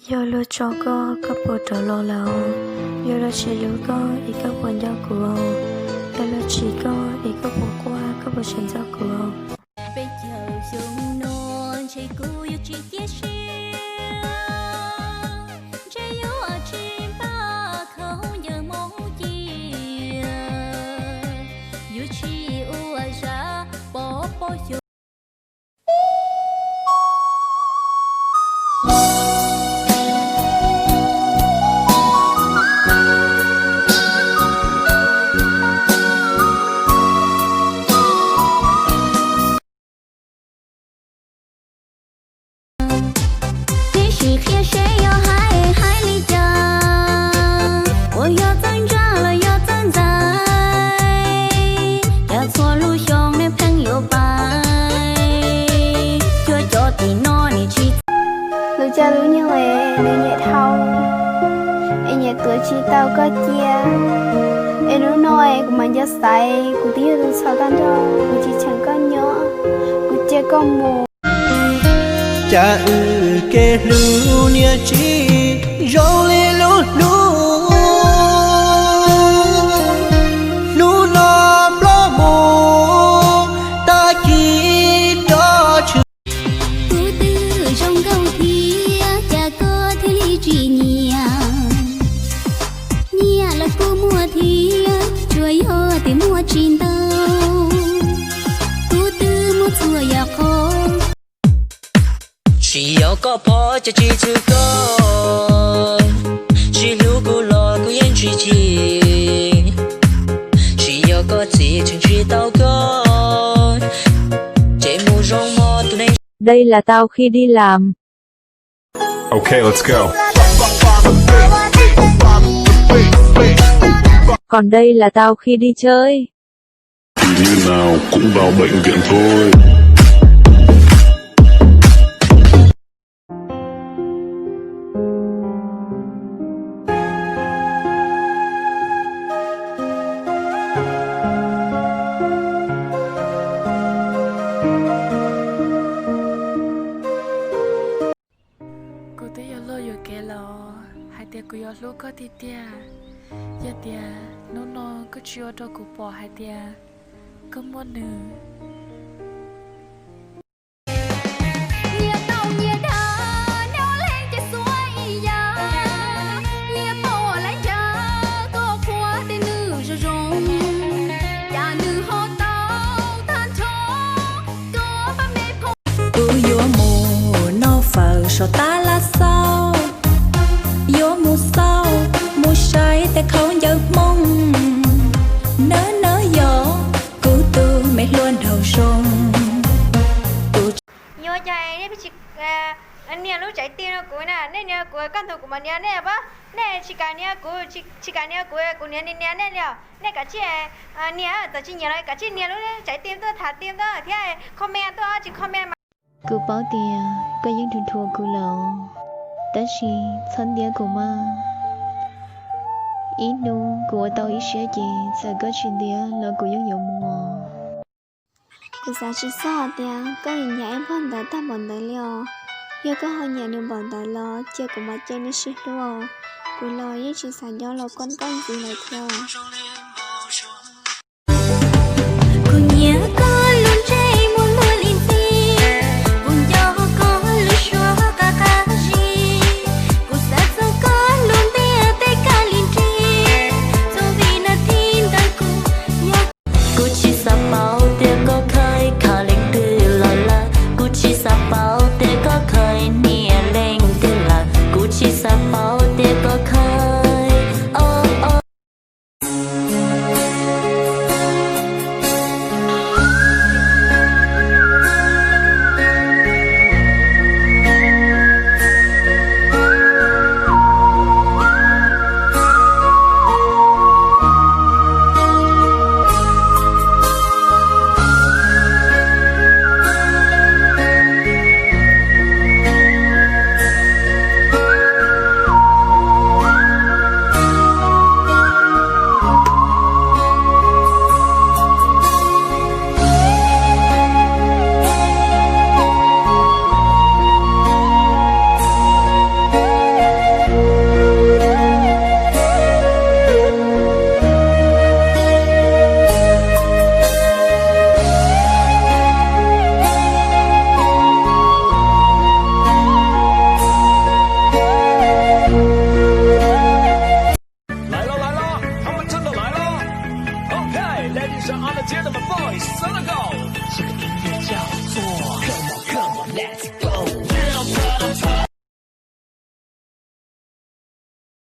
giờ lo cho có bộ trò lo lao giờ lo chỉ lo có ý có buồn giao của giờ lo chỉ có ý có bộ qua có bộ chuyện giao của bây giờ dùng non chạy cũ yêu chỉ tiếc xiêu chạy yêu ở trên ba không giờ mong gì yêu chỉ u ai ra bỏ yêu cha lũ như lệ nên nhẹ thâu em nhẹ tuổi chi tao có chia em lũ nói của mình rất say của tiếng lũ sao tan đó của chỉ chẳng có nhớ của cha có mù cha kê lũ nia chi rong lê lũ lũ lũ nó lo mù ta chỉ cho chữ tìm mua chín tàu tu tư mua chùa ya khó chỉ có bỏ cho chị chữ có chỉ lúc cô lo cô yên chỉ có gì chẳng chỉ tao có chạy mua rong mò tụi này. Đây là tao khi đi làm. Okay, let's go. Còn đây là tao khi đi chơi. Như nào cũng vào bệnh viện thôi. cô tới giờ lo giờ kể lo hai tia cô giờ lúc có tia tia giờ tia nó có chưa cho cô bỏ hai tia có muốn nữa cho ta là sao vô mùa sau mùa sayแต่เขาgiấc mong nỡ gió cụ từ mẹ luôn đầu sông nhớ chạy đấy chị anh nia lúc chạy tiền của nè nên nia của căn thủ của mình nia nè bá nè chị cả nia của nia nè cả chị nia tại chị nia lại cả chị nia lúc chạy tiền tôi thả tiền đó thì comment tôi chỉ comment cứ bảo tiền có những thuyền thua cứ lầu ta chỉ thân địa của ma ít nu của tao ít sẽ gì sẽ có chuyện địa là của những nhiều mùa cứ sao chỉ sao tiền có hình nhà em phân đại ta bọn đại liều giờ có hơi nhà nhiều bọn đại lo chơi của mặt chơi đi xí luôn của lo với chỉ sản do lo con gì lại theo